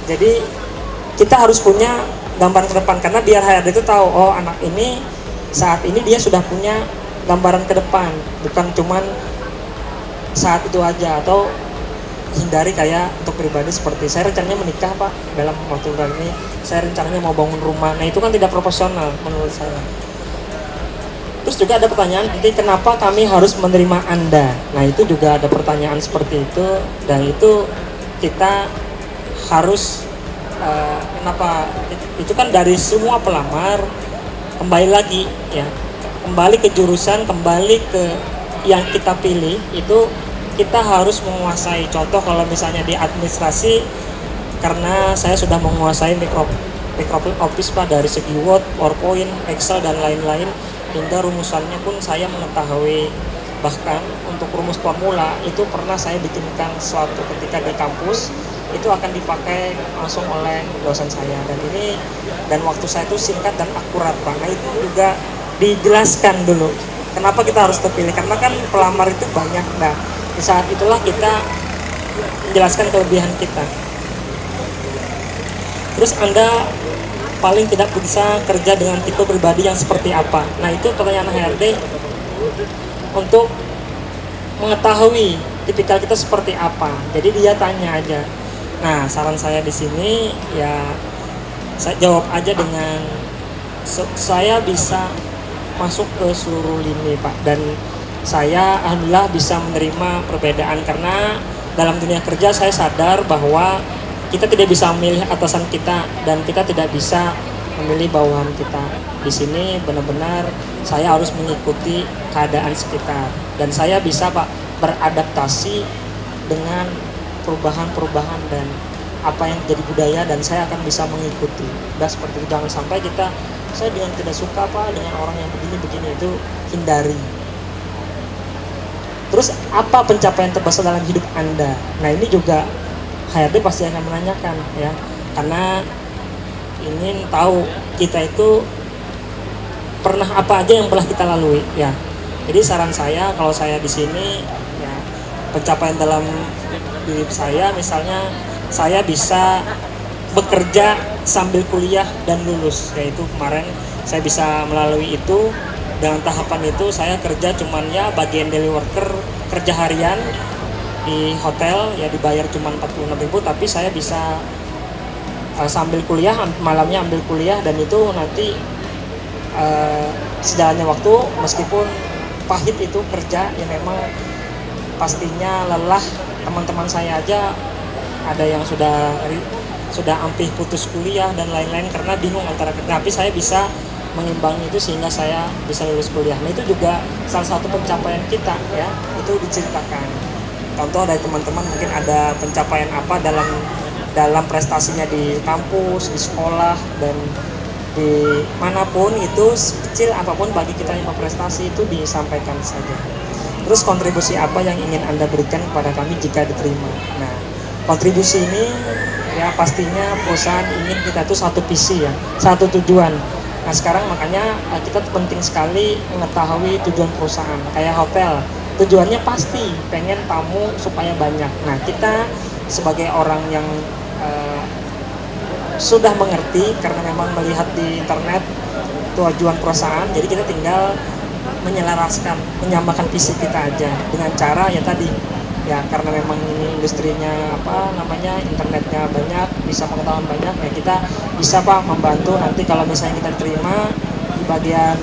Jadi kita harus punya gambaran ke depan, karena biar HRD itu tahu, oh anak ini saat ini dia sudah punya gambaran ke depan, bukan cuman saat itu aja. Atau hindari kayak untuk pribadi seperti saya rencananya menikah Pak dalam waktu ini, saya rencananya mau bangun rumah. Nah itu kan tidak proporsional menurut saya. Terus juga ada pertanyaan, jadi kenapa kami harus menerima Anda? Nah itu juga ada pertanyaan seperti itu, dan itu kita harus kenapa? Itu kan dari semua pelamar kembali lagi ya, kembali ke jurusan, kembali ke yang kita pilih, itu kita harus menguasai. Contoh kalau misalnya di administrasi, karena saya sudah menguasai Microsoft Office Pak, dari segi Word, PowerPoint, Excel dan lain-lain, hingga rumusannya pun saya mengetahui. Bahkan untuk rumus formula itu pernah saya bikinkan suatu ketika di kampus, itu akan dipakai langsung oleh dosen saya, dan waktu saya itu singkat dan akurat Pak. Nah itu juga dijelaskan dulu kenapa kita harus terpilih, karena kan pelamar itu banyak. Nah di saat itulah kita menjelaskan kelebihan kita. Terus Anda paling tidak bisa kerja dengan tipe pribadi yang seperti apa? Nah itu pertanyaan HRD untuk mengetahui tipikal kita seperti apa. Jadi dia tanya aja. Nah saran saya di sini ya, saya jawab aja dengan saya bisa masuk ke seluruh lini Pak, dan saya alhamdulillah bisa menerima perbedaan, karena dalam dunia kerja saya sadar bahwa kita tidak bisa memilih atasan kita, dan kita tidak bisa memilih bawahan kita. Di sini benar-benar saya harus mengikuti keadaan sekitar dan saya bisa Pak beradaptasi dengan perubahan-perubahan dan apa yang jadi budaya, dan saya akan bisa mengikuti. Dan seperti itu, jangan sampai saya dengan tidak suka Pak dengan orang yang begini-begini, itu hindari. Terus apa pencapaian terbesar dalam hidup Anda? Nah ini juga HRD pasti akan menanyakan ya, karena ingin tahu kita itu pernah apa aja yang pernah kita lalui ya. Jadi saran saya kalau saya di sini ya, pencapaian dalam diri saya misalnya saya bisa bekerja sambil kuliah dan lulus, yaitu kemarin saya bisa melalui itu. Dengan tahapan itu saya kerja cuman ya bagian daily worker, kerja harian di hotel ya, dibayar cuma 46.000, tapi saya bisa sambil kuliah, malamnya ambil kuliah, dan itu nanti sejalannya waktu meskipun pahit itu kerja ya, memang pastinya lelah. Teman-teman saya aja ada yang sudah ampih putus kuliah dan lain-lain karena bingung antara kerja, tapi saya bisa mengimbangi itu sehingga saya bisa lulus kuliah. Nah itu juga salah satu pencapaian kita ya, itu diceritakan. Contoh dari teman-teman mungkin ada pencapaian apa dalam prestasinya di kampus, di sekolah, dan di manapun itu, kecil apapun bagi kita yang berprestasi itu disampaikan saja. Terus kontribusi apa yang ingin Anda berikan kepada kami jika diterima? Nah kontribusi ini ya pastinya perusahaan ingin kita tuh satu visi ya, satu tujuan. Nah sekarang makanya kita penting sekali mengetahui tujuan perusahaan. Kayak hotel, tujuannya pasti pengen tamu supaya banyak. Nah kita sebagai orang yang sudah mengerti karena memang melihat di internet tujuan perusahaan, jadi kita tinggal menyelaraskan, menyamakan visi kita aja dengan cara ya tadi ya, karena memang ini industrinya internetnya banyak, bisa pengetahuan banyak ya, kita bisa Pak membantu nanti kalau misalnya kita diterima di bagian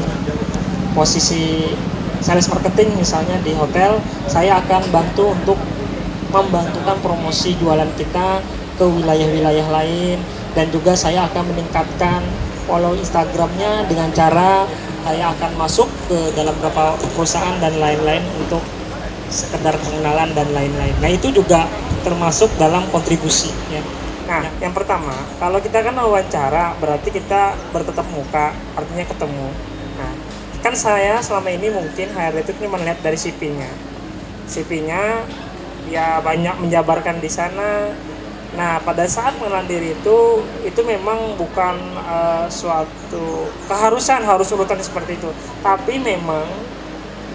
posisi sales marketing misalnya di hotel, saya akan bantu untuk membantukan promosi jualan kita ke wilayah-wilayah lain, dan juga saya akan meningkatkan follow Instagramnya dengan cara saya akan masuk ke dalam beberapa perusahaan dan lain-lain untuk sekedar pengenalan dan lain-lain. Nah itu juga termasuk dalam kontribusi ya. Nah yang pertama, kalau kita kan wawancara berarti kita bertatap muka, artinya ketemu. Nah kan saya selama ini mungkin HRD itu cuma melihat dari CV-nya ya banyak menjabarkan di sana. Nah pada saat mengenal diri itu memang bukan suatu keharusan harus urutan seperti itu, tapi memang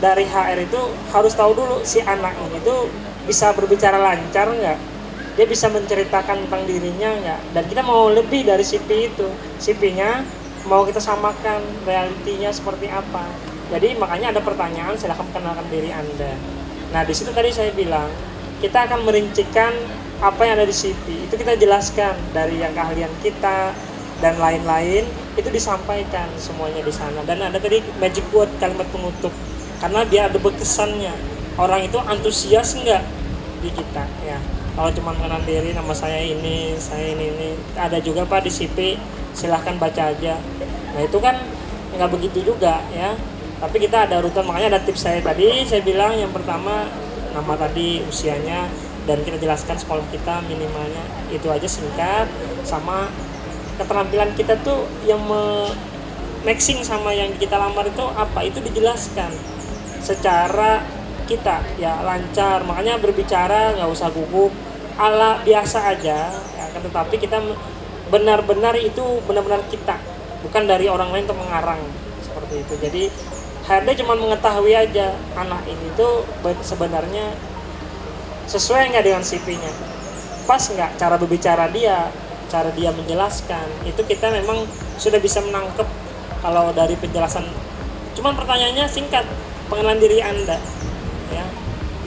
dari HR itu harus tahu dulu si anak ini tuh bisa berbicara lancar nggak, dia bisa menceritakan tentang dirinya nggak, dan kita mau lebih dari CV itu. CV-nya mau kita samakan realitinya seperti apa. Jadi makanya ada pertanyaan, silahkan kenalkan diri Anda. Nah di situ tadi saya bilang kita akan merincikan apa yang ada di CV, itu kita jelaskan dari yang keahlian kita dan lain-lain, itu disampaikan semuanya di sana. Dan ada tadi magic word, kalimat penutup, karena dia ada berkesannya, orang itu antusias enggak di kita ya. Kalau cuma mengenal diri, nama saya ini, ada juga Pak di CV, silahkan baca aja. Nah itu kan nggak begitu juga ya, tapi kita ada urutan. Makanya ada tips saya tadi, saya bilang yang pertama nama tadi, usianya, dan kita jelaskan sekolah kita minimalnya, itu aja singkat, sama keterampilan kita tuh yang matching sama yang kita lamar itu apa, itu dijelaskan secara kita ya lancar. Makanya berbicara nggak usah gugup, ala biasa aja ya, kan, tetapi kita benar-benar itu benar-benar kita, bukan dari orang lain untuk mengarang seperti itu. Jadi HRD cuma mengetahui aja anak ini tuh sebenarnya sesuai nggak dengan CV-nya, pas nggak cara berbicara dia, cara dia menjelaskan, itu kita memang sudah bisa menangkap kalau dari penjelasan. Cuman pertanyaannya singkat, pengenalan diri Anda ya,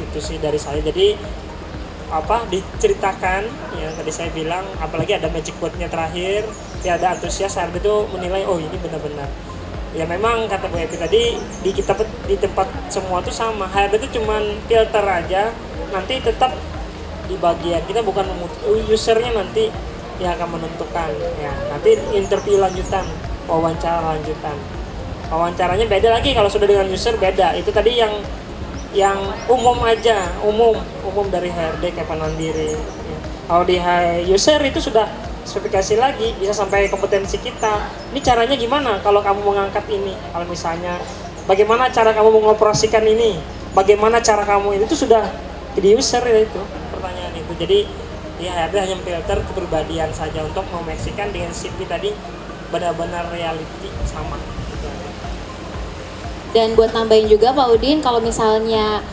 itu sih dari saya. Jadi diceritakan ya, tadi saya bilang, apalagi ada magic word-nya terakhir ya, ada antusias, HRD itu menilai oh ini benar-benar ya. Memang kata Bu Epi tadi, di tempat semua tuh sama, HRD itu cuman filter aja, nanti tetap di bagian kita bukan usernya nanti yang akan menentukan. Ya, nanti interview lanjutan, wawancara lanjutan. Wawancaranya beda lagi kalau sudah dengan user, beda. Itu tadi yang umum aja, umum dari HRD Kepanan Diri. Ya. Kalau di user itu sudah spesifikasi lagi, bisa sampai kompetensi kita. Ini caranya gimana kalau kamu mengangkat ini? Kalau misalnya bagaimana cara kamu mengoperasikan ini? Bagaimana cara kamu ini? Itu sudah di user ya, itu pertanyaan itu. Jadi di HRD hanya filter kepribadian saja untuk memastikan dengan CV tadi benar-benar reality sama. Dan buat nambahin juga Pak Udin, kalau misalnya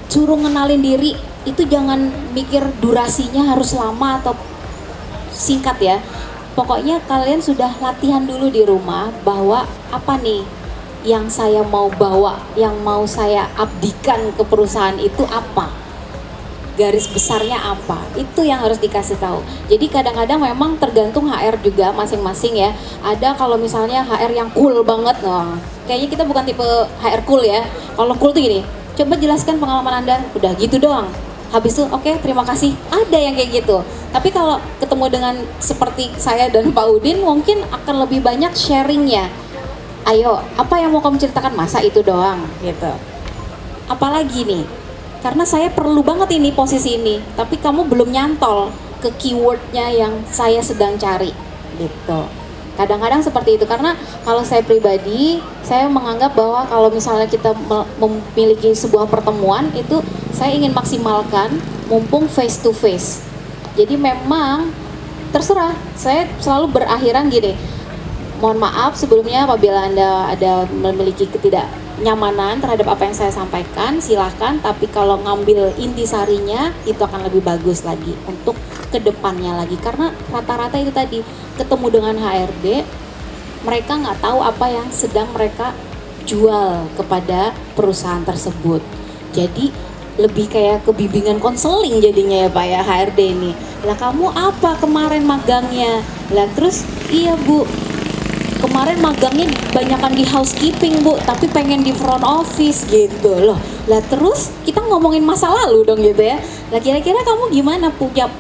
suruh ngenalin diri, itu jangan mikir durasinya harus lama atau singkat ya. Pokoknya kalian sudah latihan dulu di rumah bahwa apa nih yang saya mau bawa, yang mau saya abdikan ke perusahaan itu apa, garis besarnya apa, itu yang harus dikasih tahu. Jadi kadang-kadang memang tergantung HR juga masing-masing ya. Ada kalau misalnya HR yang cool banget, kayaknya kita bukan tipe HR cool ya. Kalau cool tuh gini, coba jelaskan pengalaman Anda, udah gitu doang. Habis itu oke, terima kasih. Ada yang kayak gitu. Tapi kalau ketemu dengan seperti saya dan Pak Udin, mungkin akan lebih banyak sharingnya. Ayo, apa yang mau kamu ceritakan, masa itu doang gitu. Apalagi nih, karena saya perlu banget ini posisi ini, tapi kamu belum nyantol ke keywordnya yang saya sedang cari gitu. Kadang-kadang seperti itu, karena kalau saya pribadi, saya menganggap bahwa kalau misalnya kita memiliki sebuah pertemuan itu, saya ingin maksimalkan mumpung face to face. Jadi memang terserah, saya selalu berakhiran gini, mohon maaf sebelumnya apabila Anda ada memiliki ketidaknyamanan terhadap apa yang saya sampaikan, silakan. Tapi kalau ngambil intisarinya itu akan lebih bagus lagi untuk kedepannya lagi. Karena rata-rata itu tadi ketemu dengan HRD, mereka nggak tahu apa yang sedang mereka jual kepada perusahaan tersebut. Jadi lebih kayak kebimbingan konseling jadinya ya Pak ya HRD ini. Lah kamu apa kemarin magangnya? Lah terus iya Bu, kemarin magangnya banyakan di housekeeping Bu, tapi pengen di front office gitu loh. Lah terus kita ngomongin masa lalu dong gitu ya. Lah kira-kira kamu gimana, punya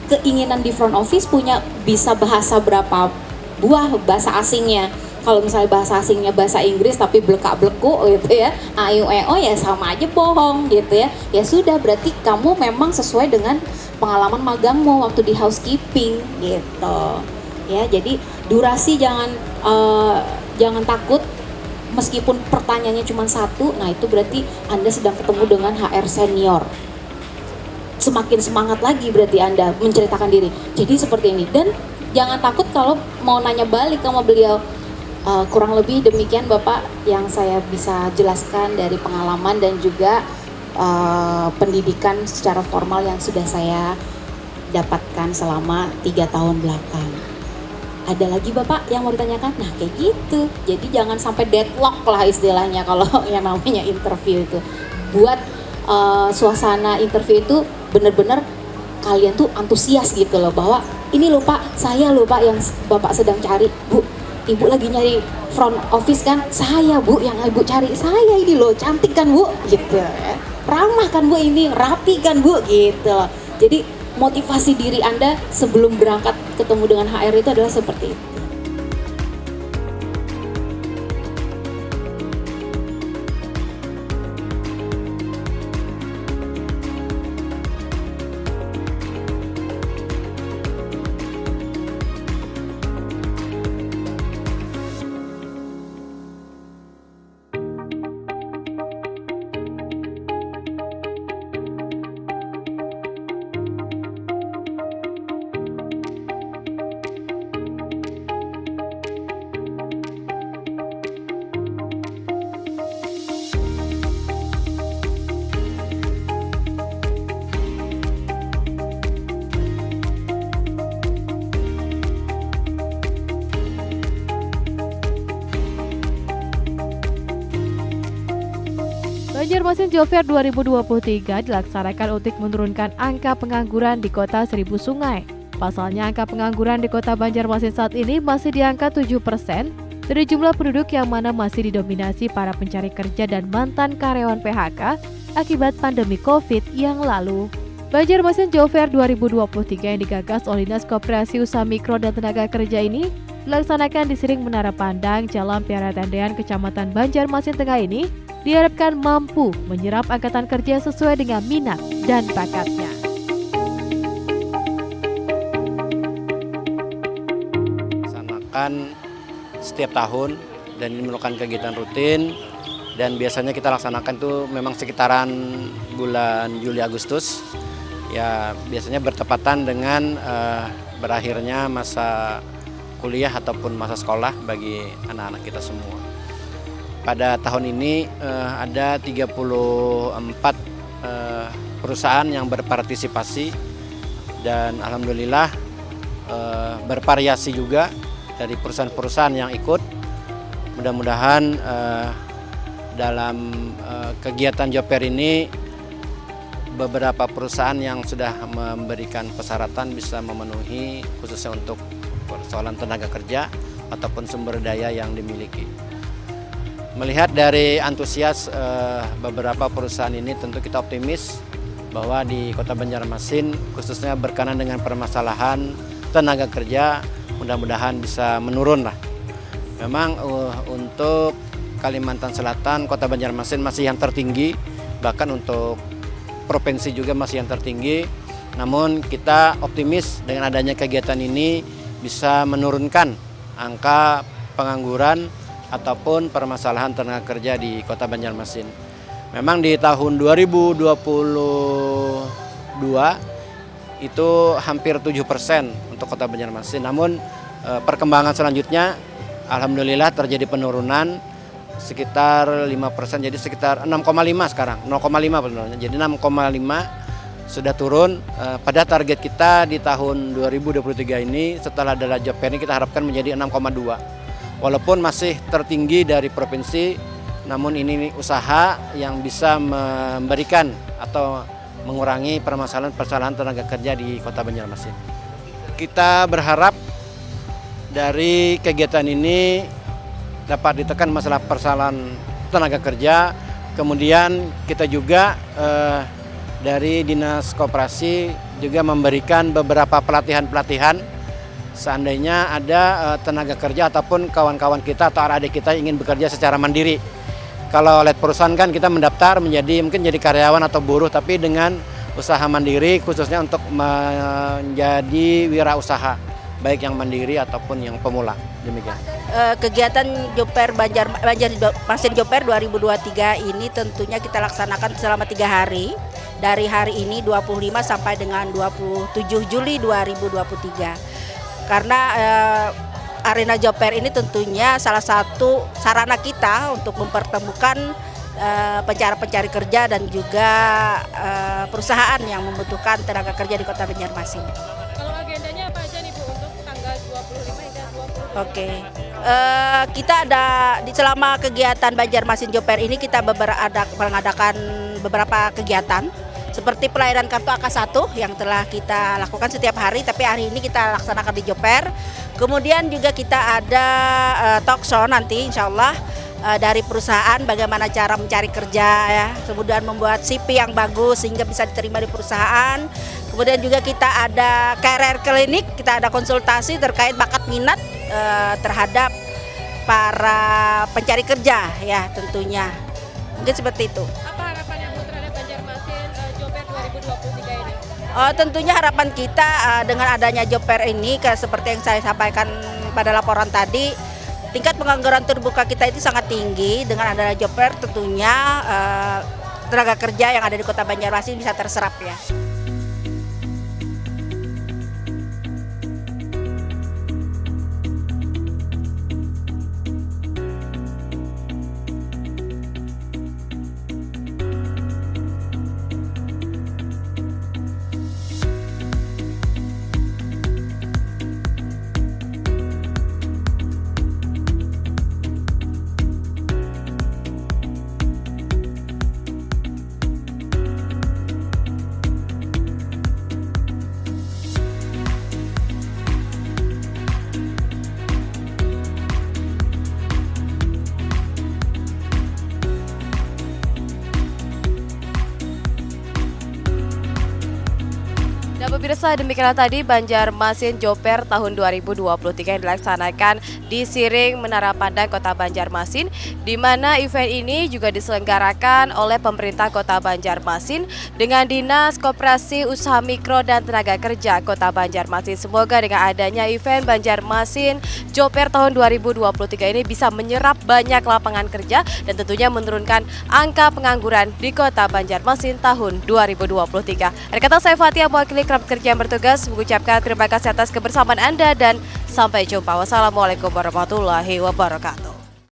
keinginan di front office, punya bisa bahasa berapa buah bahasa asingnya? Kalau misalnya bahasa asingnya bahasa Inggris tapi blekak-bleku gitu ya, ayo ya sama aja bohong gitu ya. Ya sudah, berarti kamu memang sesuai dengan pengalaman magangmu waktu di housekeeping gitu. Ya, jadi durasi jangan takut meskipun pertanyaannya cuma satu. Nah itu berarti Anda sedang ketemu dengan HR senior. Semakin semangat lagi berarti Anda menceritakan diri. Jadi seperti ini, dan jangan takut kalau mau nanya balik sama beliau. Kurang lebih demikian Bapak yang saya bisa jelaskan dari pengalaman dan juga pendidikan secara formal yang sudah saya dapatkan selama 3 tahun belakang. Ada lagi Bapak yang mau ditanyakan? Nah kayak gitu, jadi jangan sampai deadlock lah istilahnya kalau yang namanya interview itu. Buat suasana interview itu benar-benar kalian tuh antusias gitu loh, bahwa ini loh Pak, saya loh Pak yang Bapak sedang cari. Bu, Ibu lagi nyari front office kan? Saya Bu, yang Ibu cari, saya ini loh, cantik kan Bu? Gitu ya. Ramah kan Bu ini, rapi kan Bu? Gitu. Jadi motivasi diri Anda sebelum berangkat ketemu dengan HR itu adalah seperti itu. Banjarmasin Job Fair 2023 dilaksanakan untuk menurunkan angka pengangguran di kota Seribu Sungai. Pasalnya angka pengangguran di kota Banjarmasin saat ini masih di angka 7% dari jumlah penduduk, yang mana masih didominasi para pencari kerja dan mantan karyawan PHK akibat pandemi COVID yang lalu. Banjarmasin Job Fair 2023 yang digagas oleh Dinas Koperasi Usaha Mikro dan Tenaga Kerja ini dilaksanakan di Siring Menara Pandang, Jalan Piara Tendean, Kecamatan Banjarmasin Tengah ini diharapkan mampu menyerap angkatan kerja sesuai dengan minat dan bakatnya. Laksanakan setiap tahun dan ini merupakan kegiatan rutin dan biasanya kita laksanakan tuh memang sekitaran bulan Juli Agustus. Ya biasanya bertepatan dengan berakhirnya masa kuliah ataupun masa sekolah bagi anak-anak kita semua. Pada tahun ini ada 34 perusahaan yang berpartisipasi dan alhamdulillah bervariasi juga dari perusahaan-perusahaan yang ikut. Mudah-mudahan dalam kegiatan Job Fair ini beberapa perusahaan yang sudah memberikan persyaratan bisa memenuhi khususnya untuk persoalan tenaga kerja ataupun sumber daya yang dimiliki. Melihat dari antusias beberapa perusahaan ini tentu kita optimis bahwa di Kota Banjarmasin khususnya berkenaan dengan permasalahan tenaga kerja mudah-mudahan bisa menurun lah. Memang untuk Kalimantan Selatan Kota Banjarmasin masih yang tertinggi, bahkan untuk provinsi juga masih yang tertinggi. Namun kita optimis dengan adanya kegiatan ini bisa menurunkan angka pengangguran ataupun permasalahan tenaga kerja di Kota Banjarmasin. Memang di tahun 2022 itu hampir 7% untuk Kota Banjarmasin. Namun perkembangan selanjutnya alhamdulillah terjadi penurunan sekitar 5%, jadi sekitar 6,5 sekarang, 0,5 sebenarnya. Jadi 6,5 sudah turun. Pada target kita di tahun 2023 ini setelah adalah Job Fair ini kita harapkan menjadi 6,2. Walaupun masih tertinggi dari provinsi, namun ini usaha yang bisa memberikan atau mengurangi permasalahan tenaga kerja di Kota Banjarmasin. Kita berharap dari kegiatan ini dapat ditekan masalah persoalan tenaga kerja. Kemudian kita juga dari Dinas Koperasi juga memberikan beberapa pelatihan-pelatihan seandainya ada tenaga kerja ataupun kawan-kawan kita atau adik kita ingin bekerja secara mandiri. Kalau oleh perusahaan kan kita mendaftar mungkin jadi karyawan atau buruh, tapi dengan usaha mandiri khususnya untuk menjadi wirausaha baik yang mandiri ataupun yang pemula. Demikian. Kegiatan Job Fair Banjarmasin Job Fair 2023 ini tentunya kita laksanakan selama 3 hari. Dari hari ini 25 sampai dengan 27 Juli 2023. Karena arena Job Fair ini tentunya salah satu sarana kita untuk mempertemukan pencari kerja dan juga perusahaan yang membutuhkan tenaga kerja di Kota Banjarmasin. Kalau agendanya apa aja nih Bu untuk tanggal 25 hingga 27? Oke. Kita ada selama kegiatan Banjarmasin Job Fair ini kita mengadakan beberapa kegiatan seperti pelayanan kartu AK1 yang telah kita lakukan setiap hari, tapi hari ini kita laksanakan di Job Fair. Kemudian juga kita ada talk show nanti insya Allah dari perusahaan bagaimana cara mencari kerja ya, kemudian membuat CV yang bagus sehingga bisa diterima di perusahaan. Kemudian juga kita ada career clinic, kita ada konsultasi terkait bakat minat terhadap para pencari kerja ya tentunya. Mungkin seperti itu. Apa harapannya Bu terhadap Banjarmasin Job Fair 2023 ini? Tentunya harapan kita dengan adanya Job Fair ini seperti yang saya sampaikan pada laporan tadi, tingkat pengangguran terbuka kita itu sangat tinggi. Dengan adanya Job Fair tentunya tenaga kerja yang ada di Kota Banjarmasin bisa terserap ya. Pemirsa, demikianlah tadi Banjarmasin Joper tahun 2023 yang dilaksanakan di Siring Menara Pandang Kota Banjarmasin, di mana event ini juga diselenggarakan oleh pemerintah Kota Banjarmasin dengan Dinas Koperasi Usaha Mikro dan Tenaga Kerja Kota Banjarmasin. Semoga dengan adanya event Banjarmasin Joper tahun 2023 ini bisa menyerap banyak lapangan kerja dan tentunya menurunkan angka pengangguran di Kota Banjarmasin tahun 2023. Dari kata saya Fatia, mewakili kerabat kerja yang bertugas, mengucapkan terima kasih atas kebersamaan Anda dan sampai jumpa. Wassalamualaikum warahmatullahi wabarakatuh.